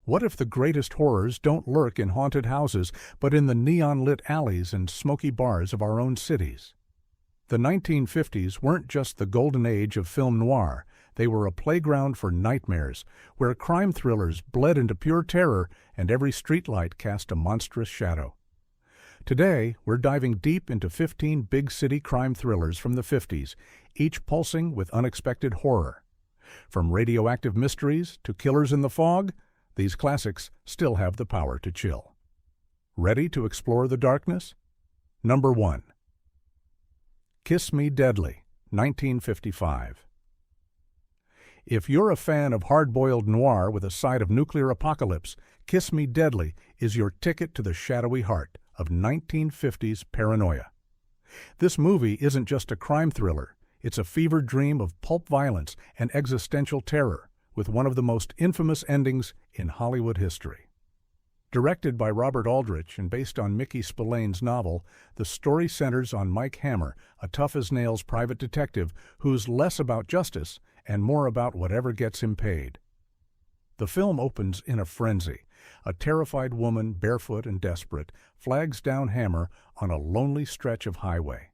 What if the greatest horrors don't lurk in haunted houses, but in the neon-lit alleys and smoky bars of our own cities? The 1950s weren't just the golden age of film noir. They were a playground for nightmares, where crime thrillers bled into pure terror and every streetlight cast a monstrous shadow. Today, we're diving deep into 15 big-city crime thrillers from the 50s, each pulsing with unexpected horror. From radioactive mysteries to killers in the fog, these classics still have the power to chill. Ready to explore the darkness? Number 1. Kiss Me Deadly, 1955. If you're a fan of hard-boiled noir with a side of nuclear apocalypse, Kiss Me Deadly is your ticket to the shadowy heart of 1950s paranoia. This movie isn't just a crime thriller, it's a fevered dream of pulp violence and existential terror, with one of the most infamous endings in Hollywood history. Directed by Robert Aldrich and based on Mickey Spillane's novel, the story centers on Mike Hammer, a tough-as-nails private detective who's less about justice and more about whatever gets him paid. The film opens in a frenzy. A terrified woman, barefoot and desperate, flags down Hammer on a lonely stretch of highway.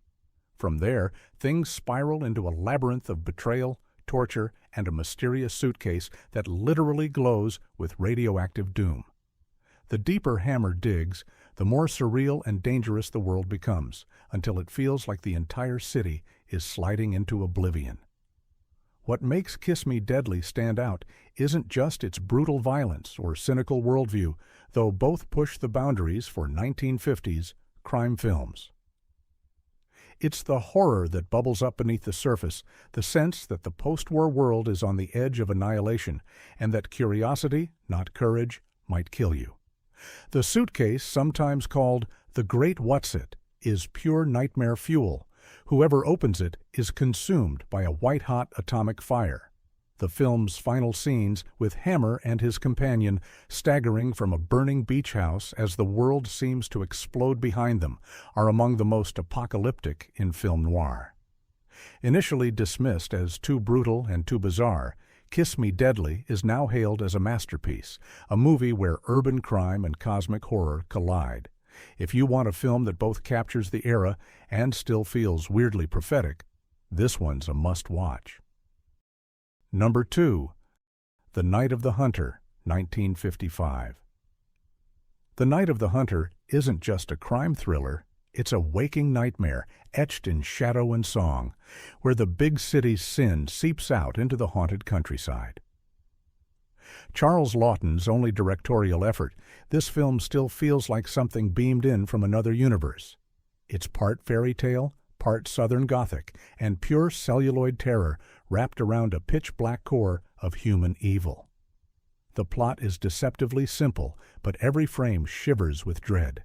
From there, things spiral into a labyrinth of betrayal, torture, and a mysterious suitcase that literally glows with radioactive doom. The deeper Hammer digs, the more surreal and dangerous the world becomes, until it feels like the entire city is sliding into oblivion. What makes Kiss Me Deadly stand out isn't just its brutal violence or cynical worldview, though both push the boundaries for 1950s crime films. It's the horror that bubbles up beneath the surface, the sense that the post-war world is on the edge of annihilation, and that curiosity, not courage, might kill you. The suitcase, sometimes called the Great What's-It, is pure nightmare fuel. Whoever opens it is consumed by a white-hot atomic fire. The film's final scenes, with Hammer and his companion staggering from a burning beach house as the world seems to explode behind them, are among the most apocalyptic in film noir. Initially dismissed as too brutal and too bizarre, Kiss Me Deadly is now hailed as a masterpiece, a movie where urban crime and cosmic horror collide. If you want a film that both captures the era and still feels weirdly prophetic, this one's a must-watch. Number 2. The Night of the Hunter, 1955. The Night of the Hunter isn't just a crime thriller, it's a waking nightmare etched in shadow and song, where the big city's sin seeps out into the haunted countryside. Charles Laughton's only directorial effort, this film still feels like something beamed in from another universe. It's part fairy tale, part Southern Gothic, and pure celluloid terror wrapped around a pitch-black core of human evil. The plot is deceptively simple, but every frame shivers with dread.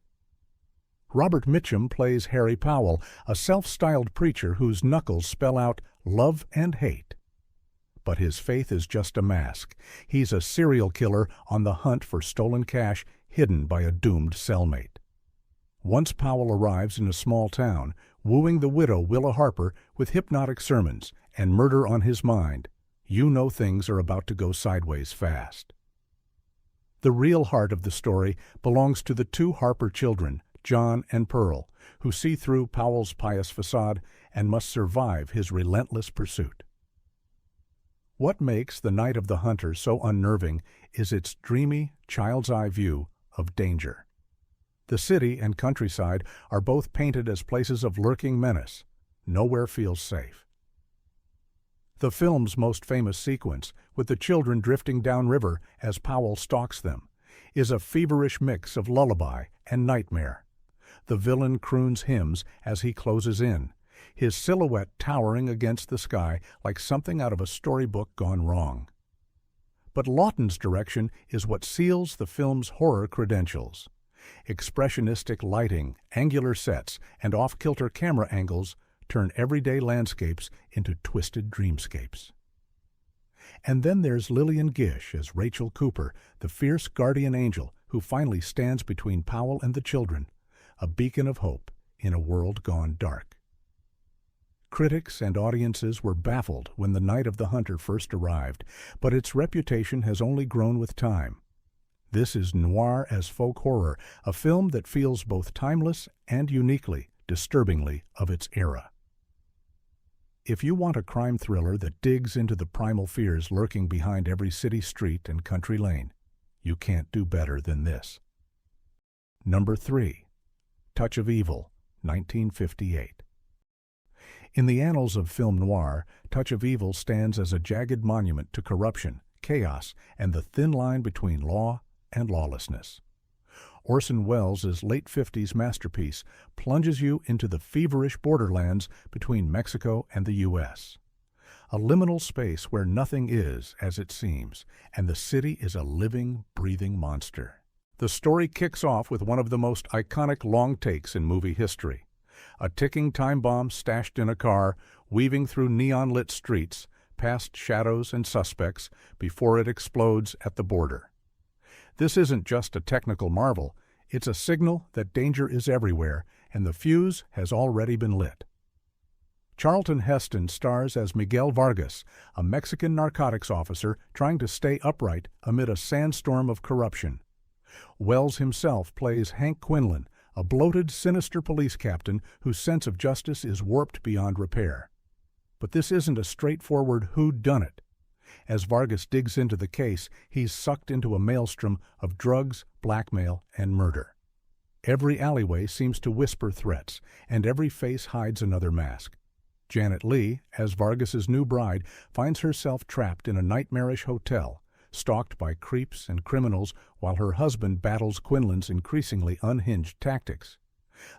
Robert Mitchum plays Harry Powell, a self-styled preacher whose knuckles spell out love and hate. But his faith is just a mask. He's a serial killer on the hunt for stolen cash hidden by a doomed cellmate. Once Powell arrives in a small town, wooing the widow Willa Harper with hypnotic sermons and murder on his mind, you know things are about to go sideways fast. The real heart of the story belongs to the two Harper children, John and Pearl, who see through Powell's pious facade and must survive his relentless pursuit. What makes The Night of the Hunter so unnerving is its dreamy, child's-eye view of danger. The city and countryside are both painted as places of lurking menace. Nowhere feels safe. The film's most famous sequence, with the children drifting downriver as Powell stalks them, is a feverish mix of lullaby and nightmare. The villain croons hymns as he closes in, his silhouette towering against the sky like something out of a storybook gone wrong. But Laughton's direction is what seals the film's horror credentials. Expressionistic lighting, angular sets, and off-kilter camera angles turn everyday landscapes into twisted dreamscapes. And then there's Lillian Gish as Rachel Cooper, the fierce guardian angel who finally stands between Powell and the children, a beacon of hope in a world gone dark. Critics and audiences were baffled when The Night of the Hunter first arrived, but its reputation has only grown with time. This is noir as folk horror, a film that feels both timeless and uniquely, disturbingly of its era. If you want a crime thriller that digs into the primal fears lurking behind every city street and country lane, you can't do better than this. Number 3. Touch of Evil, 1958. In the annals of film noir, Touch of Evil stands as a jagged monument to corruption, chaos, and the thin line between law and lawlessness. Orson Welles' late 50s masterpiece plunges you into the feverish borderlands between Mexico and the U.S. A liminal space where nothing is as it seems, and the city is a living, breathing monster. The story kicks off with one of the most iconic long takes in movie history. A ticking time bomb stashed in a car, weaving through neon-lit streets, past shadows and suspects, before it explodes at the border. This isn't just a technical marvel, it's a signal that danger is everywhere, and the fuse has already been lit. Charlton Heston stars as Miguel Vargas, a Mexican narcotics officer trying to stay upright amid a sandstorm of corruption. Welles himself plays Hank Quinlan, a bloated, sinister police captain whose sense of justice is warped beyond repair. But this isn't a straightforward whodunit. As Vargas digs into the case, he's sucked into a maelstrom of drugs, blackmail, and murder. Every alleyway seems to whisper threats, and every face hides another mask. Janet Leigh, as Vargas's new bride, finds herself trapped in a nightmarish hotel, stalked by creeps and criminals while her husband battles Quinlan's increasingly unhinged tactics.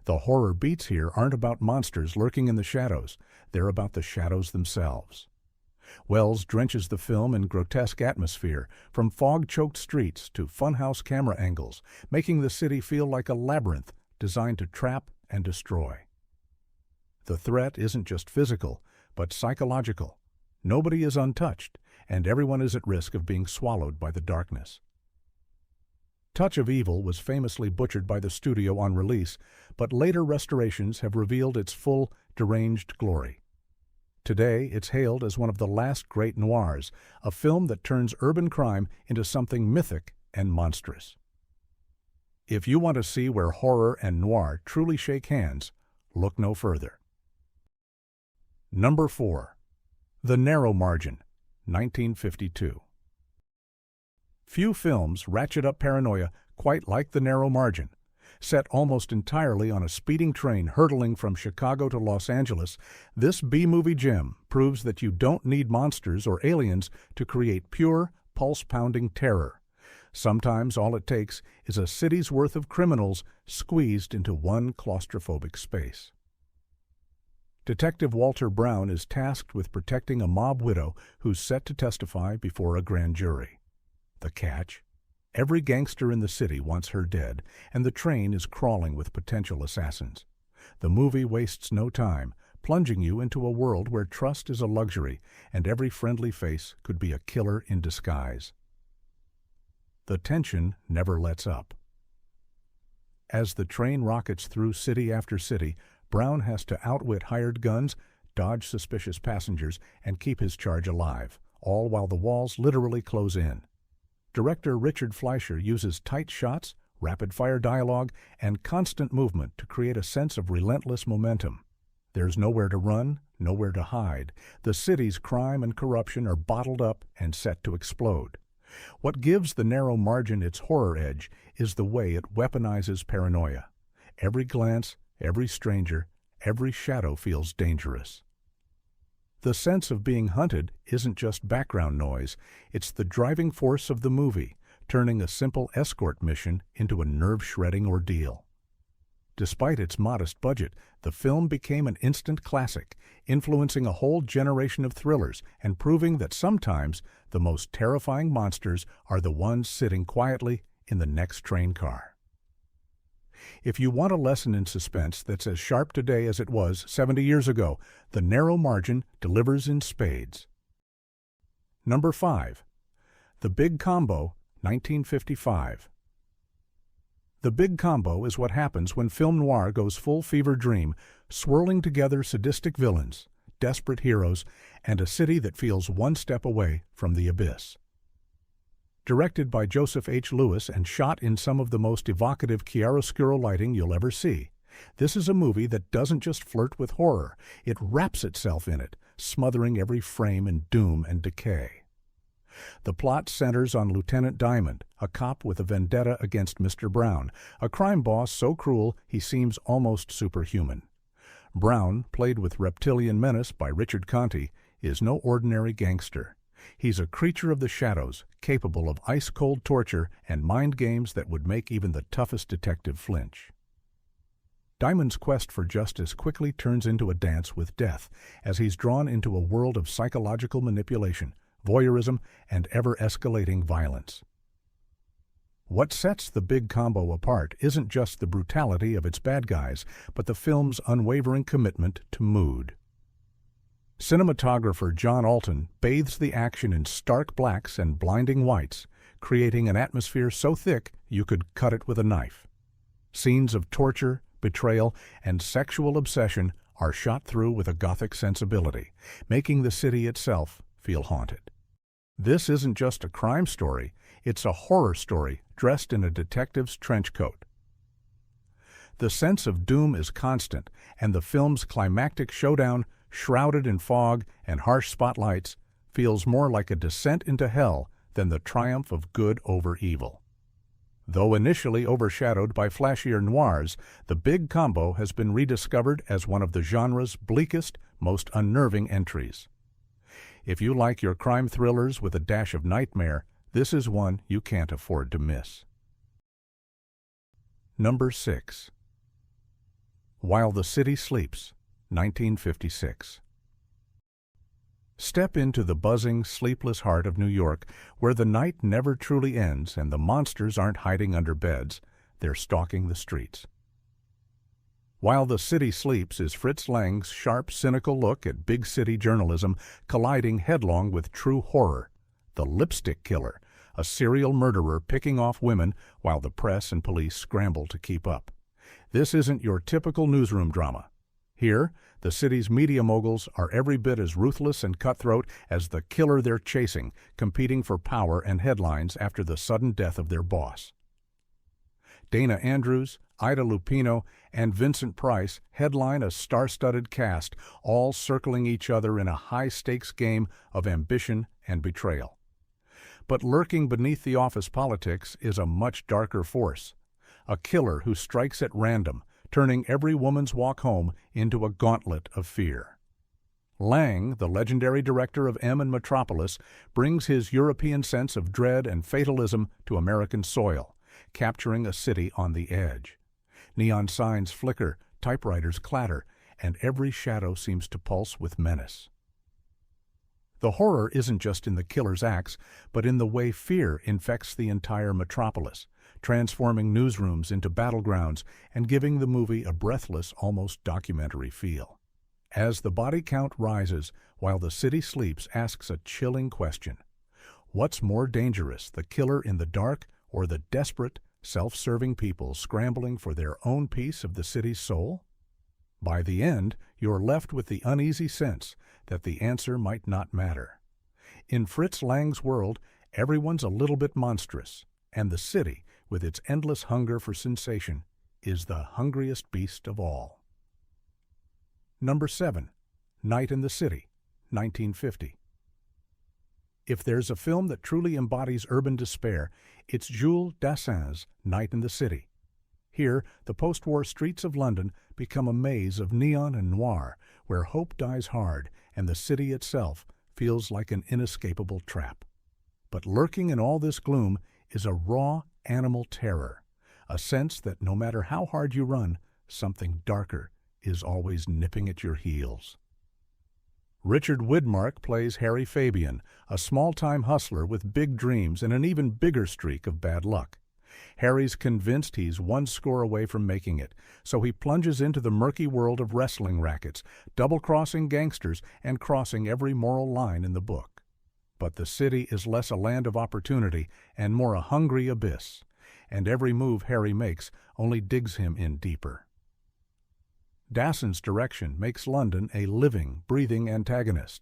The horror beats here aren't about monsters lurking in the shadows, they're about the shadows themselves. Welles drenches the film in grotesque atmosphere, from fog-choked streets to funhouse camera angles, making the city feel like a labyrinth designed to trap and destroy. The threat isn't just physical, but psychological. Nobody is untouched, and everyone is at risk of being swallowed by the darkness. Touch of Evil was famously butchered by the studio on release, but later restorations have revealed its full, deranged glory. Today, it's hailed as one of the last great noirs, a film that turns urban crime into something mythic and monstrous. If you want to see where horror and noir truly shake hands, look no further. Number 4. The Narrow Margin, 1952. Few films ratchet up paranoia quite like The Narrow Margin. Set almost entirely on a speeding train hurtling from Chicago to Los Angeles, this B-movie gem proves that you don't need monsters or aliens to create pure, pulse-pounding terror. Sometimes all it takes is a city's worth of criminals squeezed into one claustrophobic space. Detective Walter Brown is tasked with protecting a mob widow who's set to testify before a grand jury. The catch? Every gangster in the city wants her dead, and the train is crawling with potential assassins. The movie wastes no time, plunging you into a world where trust is a luxury, and every friendly face could be a killer in disguise. The tension never lets up. As the train rockets through city after city, Brown has to outwit hired guns, dodge suspicious passengers, and keep his charge alive, all while the walls literally close in. Director Richard Fleischer uses tight shots, rapid-fire dialogue, and constant movement to create a sense of relentless momentum. There's nowhere to run, nowhere to hide. The city's crime and corruption are bottled up and set to explode. What gives The Narrow Margin its horror edge is the way it weaponizes paranoia. Every glance, every stranger, every shadow feels dangerous. The sense of being hunted isn't just background noise, it's the driving force of the movie, turning a simple escort mission into a nerve-shredding ordeal. Despite its modest budget, the film became an instant classic, influencing a whole generation of thrillers and proving that sometimes the most terrifying monsters are the ones sitting quietly in the next train car. If you want a lesson in suspense that's as sharp today as it was 70 years ago, The Narrow Margin delivers in spades. Number 5. The Big Combo, 1955. The Big Combo is what happens when film noir goes full fever dream, swirling together sadistic villains, desperate heroes, and a city that feels one step away from the abyss. Directed by Joseph H. Lewis and shot in some of the most evocative chiaroscuro lighting you'll ever see, this is a movie that doesn't just flirt with horror, it wraps itself in it, smothering every frame in doom and decay. The plot centers on Lieutenant Diamond, a cop with a vendetta against Mr. Brown, a crime boss so cruel he seems almost superhuman. Brown, played with reptilian menace by Richard Conte, is no ordinary gangster. He's a creature of the shadows, capable of ice-cold torture and mind games that would make even the toughest detective flinch. Diamond's quest for justice quickly turns into a dance with death as he's drawn into a world of psychological manipulation, voyeurism, and ever-escalating violence. What sets The Big Combo apart isn't just the brutality of its bad guys, but the film's unwavering commitment to mood. Cinematographer John Alton bathes the action in stark blacks and blinding whites, creating an atmosphere so thick you could cut it with a knife. Scenes of torture, betrayal, and sexual obsession are shot through with a gothic sensibility, making the city itself feel haunted. This isn't just a crime story, it's a horror story dressed in a detective's trench coat. The sense of doom is constant, and the film's climactic showdown, shrouded in fog and harsh spotlights, feels more like a descent into hell than the triumph of good over evil. Though initially overshadowed by flashier noirs, The Big Combo has been rediscovered as one of the genre's bleakest, most unnerving entries. If you like your crime thrillers with a dash of nightmare, this is one you can't afford to miss. Number 6. While the City Sleeps, 1956. Step into the buzzing, sleepless heart of New York, where the night never truly ends and the monsters aren't hiding under beds, they're stalking the streets. While the City Sleeps is Fritz Lang's sharp, cynical look at big city journalism colliding headlong with true horror. The Lipstick Killer, a serial murderer picking off women while the press and police scramble to keep up. This isn't your typical newsroom drama. Here, the city's media moguls are every bit as ruthless and cutthroat as the killer they're chasing, competing for power and headlines after the sudden death of their boss. Dana Andrews, Ida Lupino, and Vincent Price headline a star-studded cast, all circling each other in a high-stakes game of ambition and betrayal. But lurking beneath the office politics is a much darker force, a killer who strikes at random, turning every woman's walk home into a gauntlet of fear. Lang, the legendary director of M and Metropolis, brings his European sense of dread and fatalism to American soil, capturing a city on the edge. Neon signs flicker, typewriters clatter, and every shadow seems to pulse with menace. The horror isn't just in the killer's acts, but in the way fear infects the entire metropolis, transforming newsrooms into battlegrounds and giving the movie a breathless, almost documentary feel. As the body count rises, While the City Sleeps asks a chilling question. What's more dangerous, the killer in the dark or the desperate, self-serving people scrambling for their own piece of the city's soul? By the end, you're left with the uneasy sense that the answer might not matter. In Fritz Lang's world, everyone's a little bit monstrous, and the city, with its endless hunger for sensation, is the hungriest beast of all. Number 7. Night in the City, 1950. If there's a film that truly embodies urban despair, it's Jules Dassin's Night in the City. Here, the post-war streets of London become a maze of neon and noir, where hope dies hard and the city itself feels like an inescapable trap. But lurking in all this gloom is a raw animal terror, a sense that no matter how hard you run, something darker is always nipping at your heels. Richard Widmark plays Harry Fabian, a small-time hustler with big dreams and an even bigger streak of bad luck. Harry's convinced he's one score away from making it, so he plunges into the murky world of wrestling rackets, double-crossing gangsters and crossing every moral line in the book. But the city is less a land of opportunity and more a hungry abyss, and every move Harry makes only digs him in deeper. Dassin's direction makes London a living, breathing antagonist.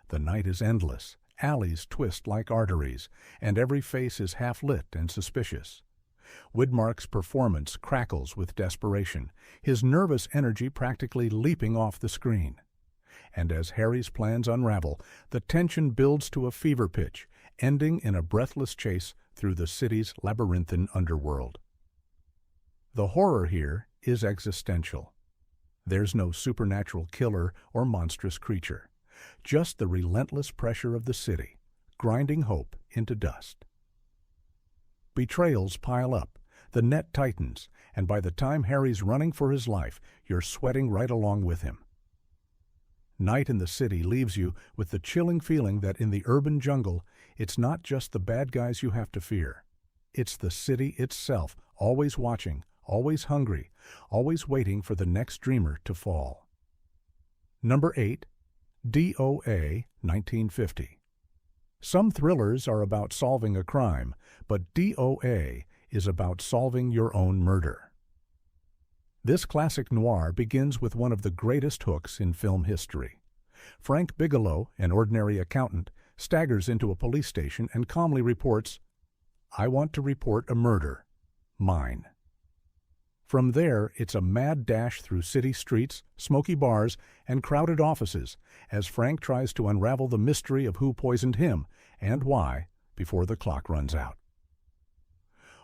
The night is endless, Alleys twist like arteries, and every face is half-lit and suspicious. Widmark's performance crackles with desperation, his nervous energy practically leaping off the screen. And as Harry's plans unravel, the tension builds to a fever pitch, ending in a breathless chase through the city's labyrinthine underworld. The horror here is existential. There's no supernatural killer or monstrous creature, just the relentless pressure of the city, grinding hope into dust. Betrayals pile up, the net tightens, and by the time Harry's running for his life, you're sweating right along with him. Night in the city leaves you with the chilling feeling that in the urban jungle, it's not just the bad guys you have to fear. It's the city itself, always watching, always hungry, always waiting for the next dreamer to fall. Number 8. DOA 1950. Some thrillers are about solving a crime, but DOA is about solving your own murder. This classic noir begins with one of the greatest hooks in film history. Frank Bigelow, an ordinary accountant, staggers into a police station and calmly reports, "I want to report a murder. Mine." From there, it's a mad dash through city streets, smoky bars, and crowded offices as Frank tries to unravel the mystery of who poisoned him and why before the clock runs out.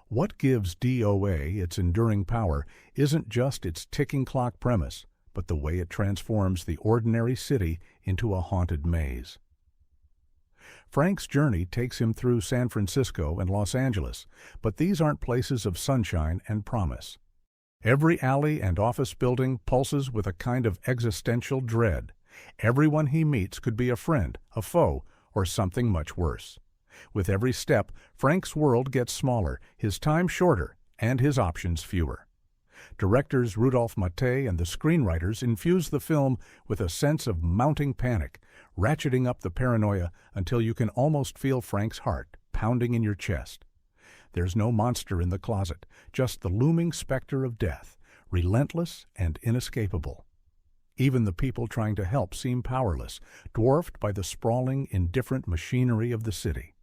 What gives DOA its enduring power isn't just its ticking clock premise, but the way it transforms the ordinary city into a haunted maze. Frank's journey takes him through San Francisco and Los Angeles, but these aren't places of sunshine and promise. Every alley and office building pulses with a kind of existential dread. Everyone he meets could be a friend, a foe, or something much worse. With every step, Frank's world gets smaller, his time shorter, and his options fewer. Directors Rudolph Maté and the screenwriters infuse the film with a sense of mounting panic, ratcheting up the paranoia until you can almost feel Frank's heart pounding in your chest. There's no monster in the closet, just the looming specter of death, relentless and inescapable. Even the people trying to help seem powerless, dwarfed by the sprawling, indifferent machinery of the city.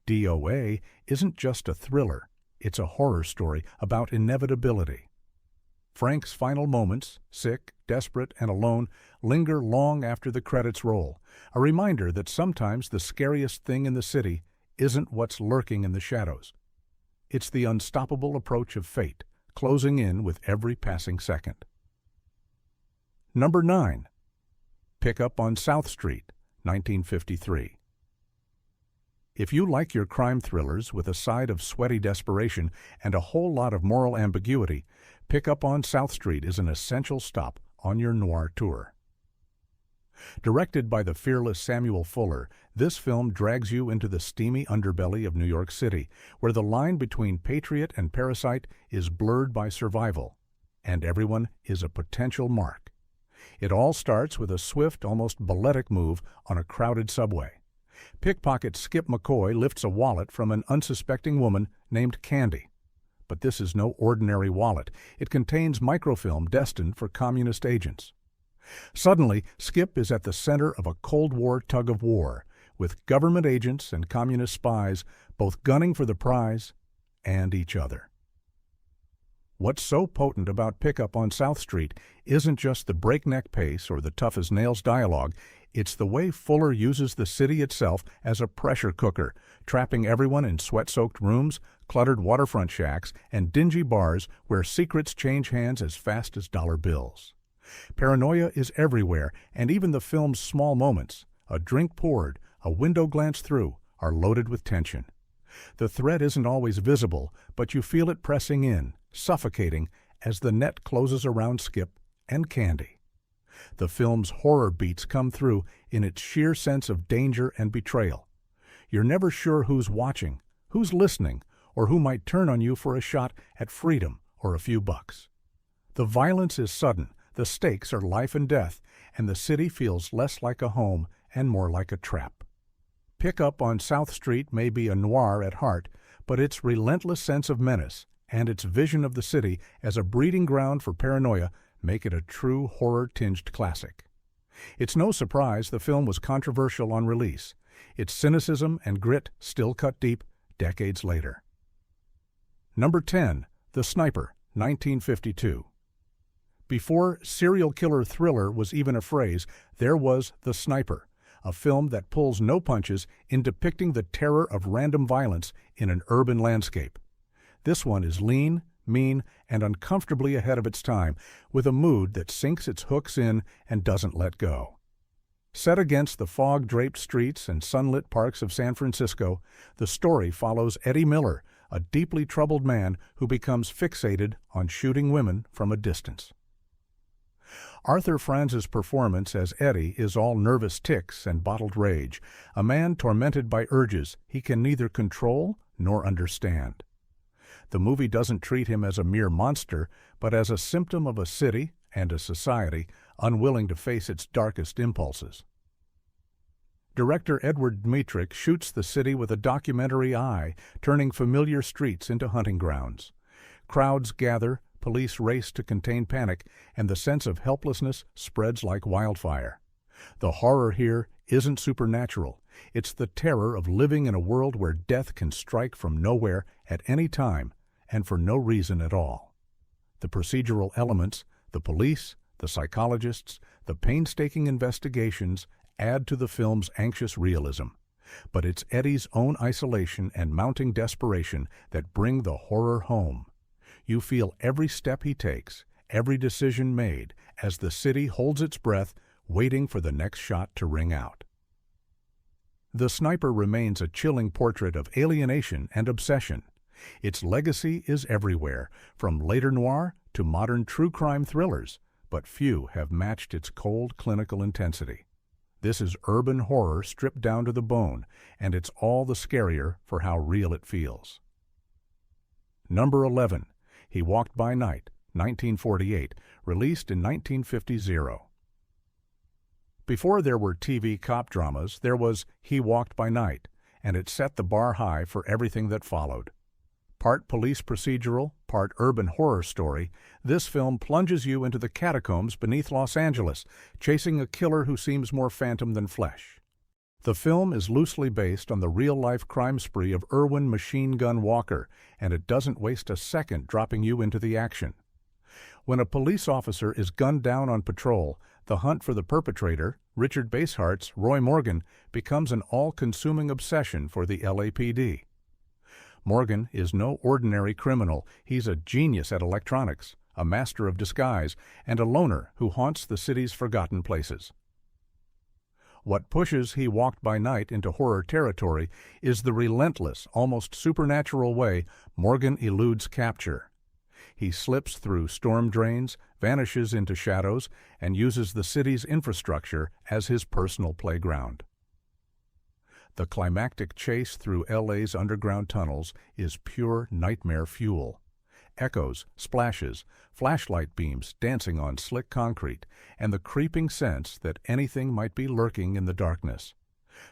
DOA isn't just a thriller, it's a horror story about inevitability. Frank's final moments, sick, desperate, and alone, linger long after the credits roll, a reminder that sometimes the scariest thing in the city isn't what's lurking in the shadows. It's the unstoppable approach of fate, closing in with every passing second. Number 9. Pickup on South Street, 1953. If you like your crime thrillers with a side of sweaty desperation and a whole lot of moral ambiguity, Pickup on South Street is an essential stop on your noir tour. Directed by the fearless Samuel Fuller, this film drags you into the steamy underbelly of New York City, where the line between patriot and parasite is blurred by survival, and everyone is a potential mark. It all starts with a swift, almost balletic move on a crowded subway. Pickpocket Skip McCoy lifts a wallet from an unsuspecting woman named Candy. But this is no ordinary wallet. It contains microfilm destined for communist agents. Suddenly, Skip is at the center of a Cold War tug-of-war, with government agents and communist spies both gunning for the prize and each other. What's so potent about Pickup on South Street isn't just the breakneck pace or the tough-as-nails dialogue, it's the way Fuller uses the city itself as a pressure cooker, trapping everyone in sweat-soaked rooms, cluttered waterfront shacks, and dingy bars where secrets change hands as fast as dollar bills. Paranoia is everywhere, and even the film's small moments, a drink poured, a window glanced through, are loaded with tension. The threat isn't always visible, but you feel it pressing in, suffocating, as the net closes around Skip and Candy. The film's horror beats come through in its sheer sense of danger and betrayal. You're never sure who's watching, who's listening, or who might turn on you for a shot at freedom or a few bucks. The violence is sudden, the stakes are life and death, and the city feels less like a home and more like a trap. Pickup on South Street may be a noir at heart, but its relentless sense of menace and its vision of the city as a breeding ground for paranoia make it a true horror-tinged classic. It's no surprise the film was controversial on release. Its cynicism and grit still cut deep decades later. Number 10. The Sniper, 1952. Before serial killer thriller was even a phrase, there was The Sniper, a film that pulls no punches in depicting the terror of random violence in an urban landscape. This one is lean, mean, and uncomfortably ahead of its time, with a mood that sinks its hooks in and doesn't let go. Set against the fog-draped streets and sunlit parks of San Francisco, the story follows Eddie Miller, a deeply troubled man who becomes fixated on shooting women from a distance. Arthur Franz's performance as Eddie is all nervous tics and bottled rage, a man tormented by urges he can neither control nor understand. The movie doesn't treat him as a mere monster, but as a symptom of a city and a society unwilling to face its darkest impulses. Director Edward Dmytryk shoots the city with a documentary eye, turning familiar streets into hunting grounds. Crowds gather, police race to contain panic, and the sense of helplessness spreads like wildfire. The horror here isn't supernatural. It's the terror of living in a world where death can strike from nowhere at any time and for no reason at all. The procedural elements, the police, the psychologists, the painstaking investigations add to the film's anxious realism. But it's Eddie's own isolation and mounting desperation that bring the horror home. You feel every step he takes, every decision made, as the city holds its breath, waiting for the next shot to ring out. The Sniper remains a chilling portrait of alienation and obsession. Its legacy is everywhere, from later noir to modern true crime thrillers, but few have matched its cold, clinical intensity. This is urban horror stripped down to the bone, and it's all the scarier for how real it feels. Number 11. He Walked by Night, 1948, released in 1950. Before there were TV cop dramas, there was He Walked by Night, and it set the bar high for everything that followed. Part police procedural, part urban horror story, this film plunges you into the catacombs beneath Los Angeles, chasing a killer who seems more phantom than flesh. The film is loosely based on the real-life crime spree of Irwin Machine Gun Walker, and it doesn't waste a second dropping you into the action. When a police officer is gunned down on patrol, the hunt for the perpetrator, Richard Basehart's Roy Morgan, becomes an all-consuming obsession for the LAPD. Morgan is no ordinary criminal. He's a genius at electronics, a master of disguise, and a loner who haunts the city's forgotten places. What pushes He Walked by Night into horror territory is the relentless, almost supernatural way Morgan eludes capture. He slips through storm drains, vanishes into shadows, and uses the city's infrastructure as his personal playground. The climactic chase through LA's underground tunnels is pure nightmare fuel. Echoes, splashes, flashlight beams dancing on slick concrete, and the creeping sense that anything might be lurking in the darkness.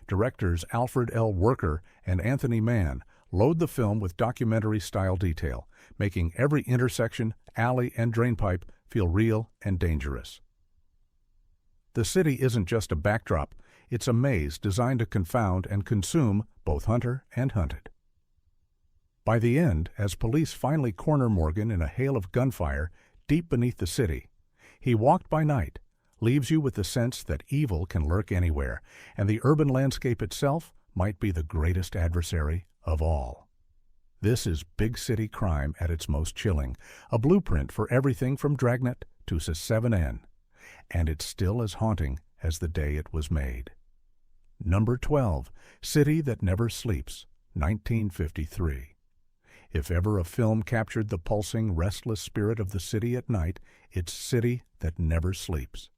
Directors Alfred L. Worker and Anthony Mann load the film with documentary-style detail, making every intersection, alley, and drainpipe feel real and dangerous. The city isn't just a backdrop, it's a maze designed to confound and consume both hunter and hunted. By the end, as police finally corner Morgan in a hail of gunfire deep beneath the city, He Walked by Night leaves you with the sense that evil can lurk anywhere, and the urban landscape itself might be the greatest adversary of all. This is big city crime at its most chilling, a blueprint for everything from Dragnet to Sus7n, and it's still as haunting as the day it was made. Number 12, City That Never Sleeps, 1953. If ever a film captured the pulsing, restless spirit of the city at night, it's City That Never Sleeps.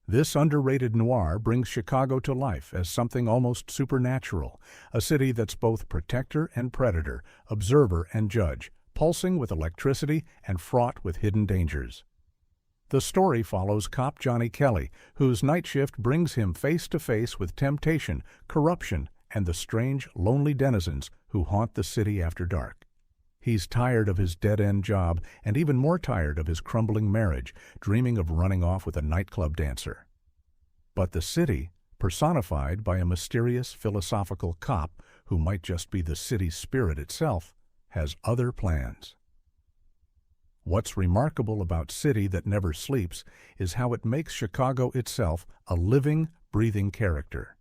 This underrated noir brings Chicago to life as something almost supernatural, a city that's both protector and predator, observer and judge, pulsing with electricity and fraught with hidden dangers. The story follows cop Johnny Kelly, whose night shift brings him face to face with temptation, corruption, and the strange, lonely denizens who haunt the city after dark. He's tired of his dead-end job and even more tired of his crumbling marriage, dreaming of running off with a nightclub dancer. But the city personified by a mysterious philosophical cop who might just be the city's spirit itself, has other plans. What's remarkable about City That Never Sleeps is how it makes Chicago itself a living, breathing character.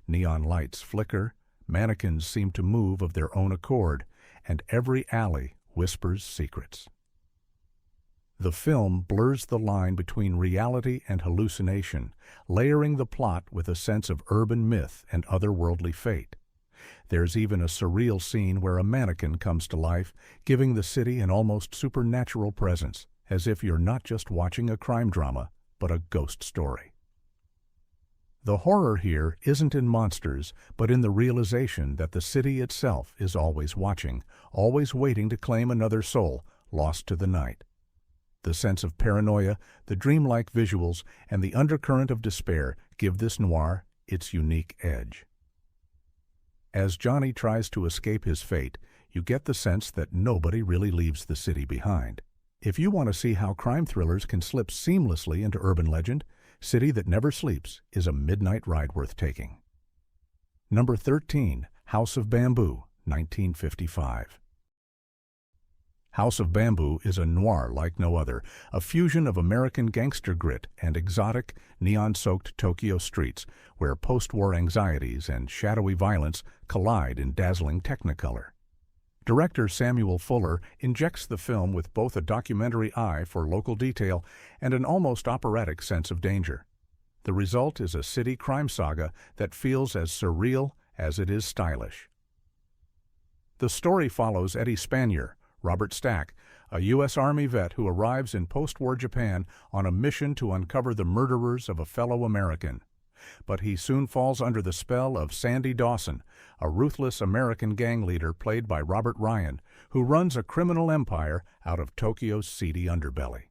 Neon lights flicker, mannequins seem to move of their own accord, and every alley whispers secrets. The film blurs the line between reality and hallucination, layering the plot with a sense of urban myth and otherworldly fate. There's even a surreal scene where a mannequin comes to life, giving the city an almost supernatural presence, as if you're not just watching a crime drama, but a ghost story. The horror here isn't in monsters, but in the realization that the city itself is always watching, always waiting to claim another soul lost to the night. The sense of paranoia, the dreamlike visuals, and the undercurrent of despair give this noir its unique edge. As Johnny tries to escape his fate, you get the sense that nobody really leaves the city behind. If you want to see how crime thrillers can slip seamlessly into urban legend, City That Never Sleeps is a midnight ride worth taking. Number 13, House of Bamboo, 1955. House of Bamboo is a noir like no other, a fusion of American gangster grit and exotic, neon-soaked Tokyo streets, where post-war anxieties and shadowy violence collide in dazzling technicolor. Director Samuel Fuller injects the film with both a documentary eye for local detail and an almost operatic sense of danger. The result is a city crime saga that feels as surreal as it is stylish. The story follows Eddie Spanier, Robert Stack, a U.S. Army vet who arrives in post-war Japan on a mission to uncover the murderers of a fellow American. But he soon falls under the spell of Sandy Dawson, a ruthless American gang leader played by Robert Ryan, who runs a criminal empire out of Tokyo's seedy underbelly.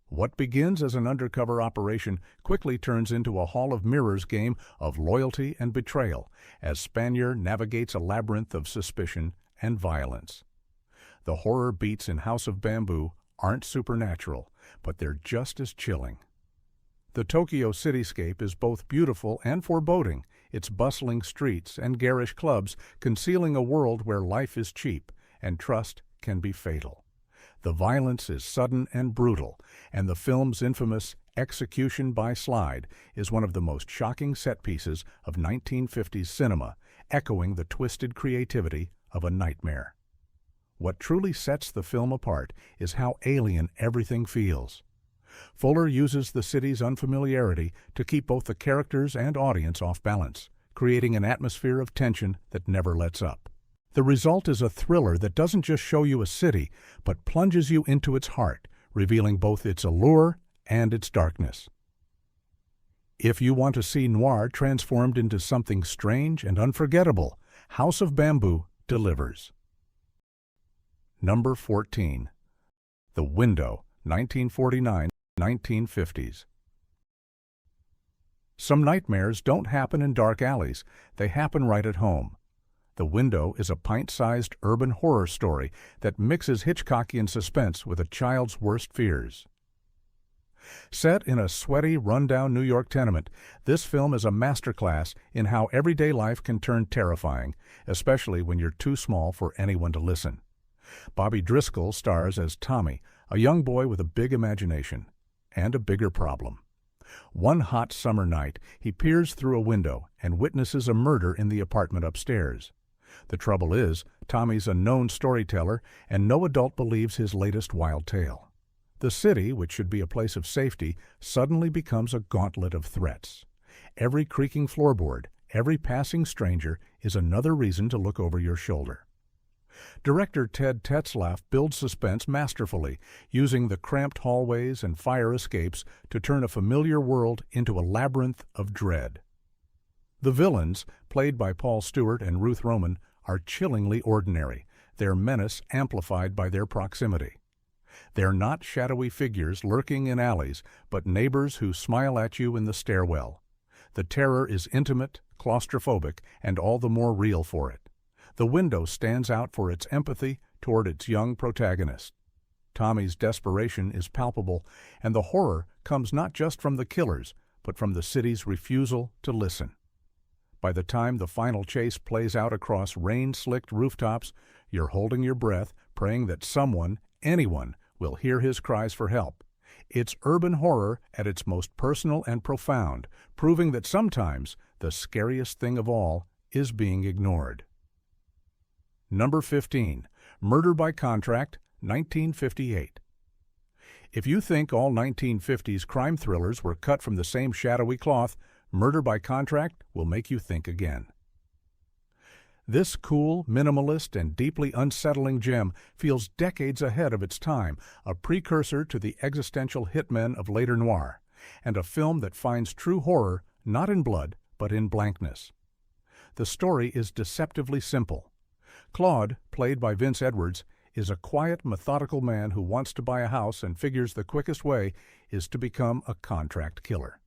What begins as an undercover operation quickly turns into a Hall of Mirrors game of loyalty and betrayal as Spanier navigates a labyrinth of suspicion and violence. The horror beats in House of Bamboo aren't supernatural, but they're just as chilling. The Tokyo cityscape is both beautiful and foreboding, its bustling streets and garish clubs concealing a world where life is cheap and trust can be fatal. The violence is sudden and brutal, and the film's infamous execution by slide is one of the most shocking set pieces of 1950s cinema, echoing the twisted creativity of a nightmare. What truly sets the film apart is how alien everything feels. Fuller uses the city's unfamiliarity to keep both the characters and audience off balance, creating an atmosphere of tension that never lets up. The result is a thriller that doesn't just show you a city, but plunges you into its heart, revealing both its allure and its darkness. If you want to see noir transformed into something strange and unforgettable, House of Bamboo delivers. Number 14. The Window, 1949-1950s. Some nightmares don't happen in dark alleys, they happen right at home. The Window is a pint-sized urban horror story that mixes Hitchcockian suspense with a child's worst fears. Set in a sweaty, run-down New York tenement, this film is a masterclass in how everyday life can turn terrifying, especially when you're too small for anyone to listen. Bobby Driscoll stars as Tommy, a young boy with a big imagination and a bigger problem. One hot summer night, he peers through a window and witnesses a murder in the apartment upstairs. The trouble is, Tommy's a known storyteller, and no adult believes his latest wild tale. The city, which should be a place of safety, suddenly becomes a gauntlet of threats. Every creaking floorboard, every passing stranger is another reason to look over your shoulder. Director Ted Tetzlaff builds suspense masterfully, using the cramped hallways and fire escapes to turn a familiar world into a labyrinth of dread. The villains, played by Paul Stewart and Ruth Roman, are chillingly ordinary, their menace amplified by their proximity. They're not shadowy figures lurking in alleys, but neighbors who smile at you in the stairwell. The terror is intimate, claustrophobic, and all the more real for it. The Window stands out for its empathy toward its young protagonist. Tommy's desperation is palpable, and the horror comes not just from the killers, but from the city's refusal to listen. By the time the final chase plays out across rain-slicked rooftops, you're holding your breath, praying that someone, anyone, will hear his cries for help. It's urban horror at its most personal and profound, proving that sometimes the scariest thing of all is being ignored. Number 15. Murder by Contract, 1958. If you think all 1950s crime thrillers were cut from the same shadowy cloth, Murder by Contract will make you think again. This cool, minimalist, and deeply unsettling gem feels decades ahead of its time, a precursor to the existential hitmen of later noir, and a film that finds true horror not in blood, but in blankness. The story is deceptively simple. Claude, played by Vince Edwards, is a quiet, methodical man who wants to buy a house and figures the quickest way is to become a contract killer.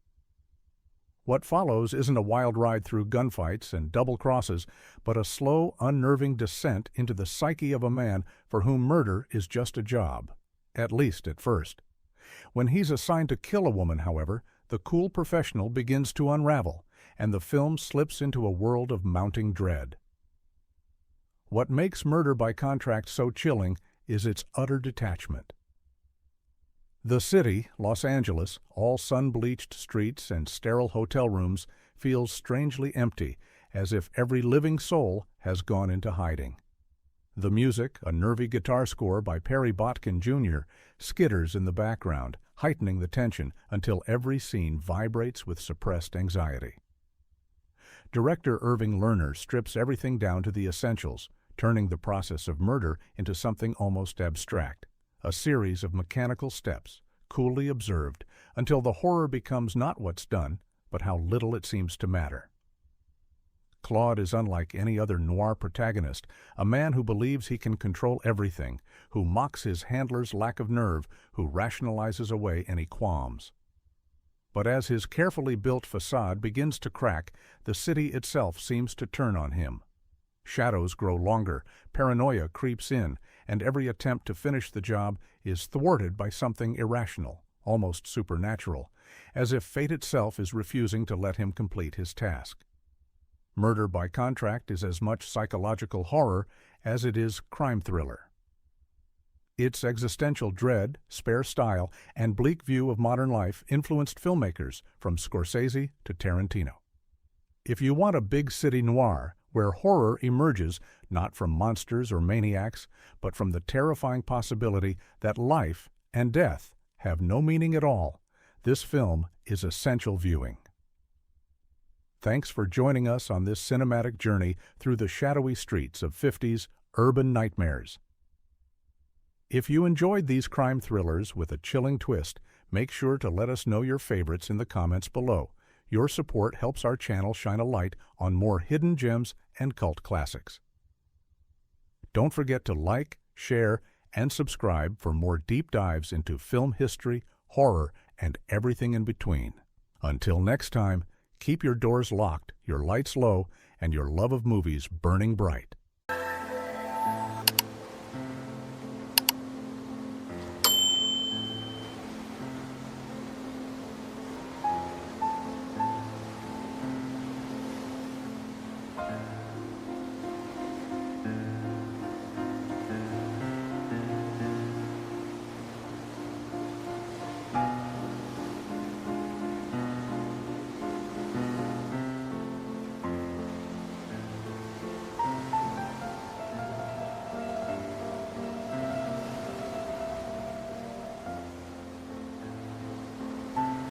What follows isn't a wild ride through gunfights and double crosses, but a slow, unnerving descent into the psyche of a man for whom murder is just a job, at least at first. When he's assigned to kill a woman, however, the cool professional begins to unravel, and the film slips into a world of mounting dread. What makes Murder by Contract so chilling is its utter detachment. The city, Los Angeles, all sun-bleached streets and sterile hotel rooms, feels strangely empty, as if every living soul has gone into hiding. The music, a nervy guitar score by Perry Botkin Jr., skitters in the background, heightening the tension until every scene vibrates with suppressed anxiety. Director Irving Lerner strips everything down to the essentials, turning the process of murder into something almost abstract. A series of mechanical steps, coolly observed, until the horror becomes not what's done, but how little it seems to matter. Claude is unlike any other noir protagonist, a man who believes he can control everything, who mocks his handler's lack of nerve, who rationalizes away any qualms. But as his carefully built facade begins to crack, the city itself seems to turn on him. Shadows grow longer, paranoia creeps in, and every attempt to finish the job is thwarted by something irrational, almost supernatural, as if fate itself is refusing to let him complete his task. Murder by Contract is as much psychological horror as it is crime thriller. Its existential dread, spare style, and bleak view of modern life influenced filmmakers from Scorsese to Tarantino. If you want a big city noir, where horror emerges not from monsters or maniacs, but from the terrifying possibility that life and death have no meaning at all, this film is essential viewing. Thanks for joining us on this cinematic journey through the shadowy streets of 50s urban nightmares. If you enjoyed these crime thrillers with a chilling twist, make sure to let us know your favorites in the comments below. Your support helps our channel shine a light on more hidden gems and cult classics. Don't forget to like, share, and subscribe for more deep dives into film history, horror, and everything in between. Until next time, keep your doors locked, your lights low, and your love of movies burning bright.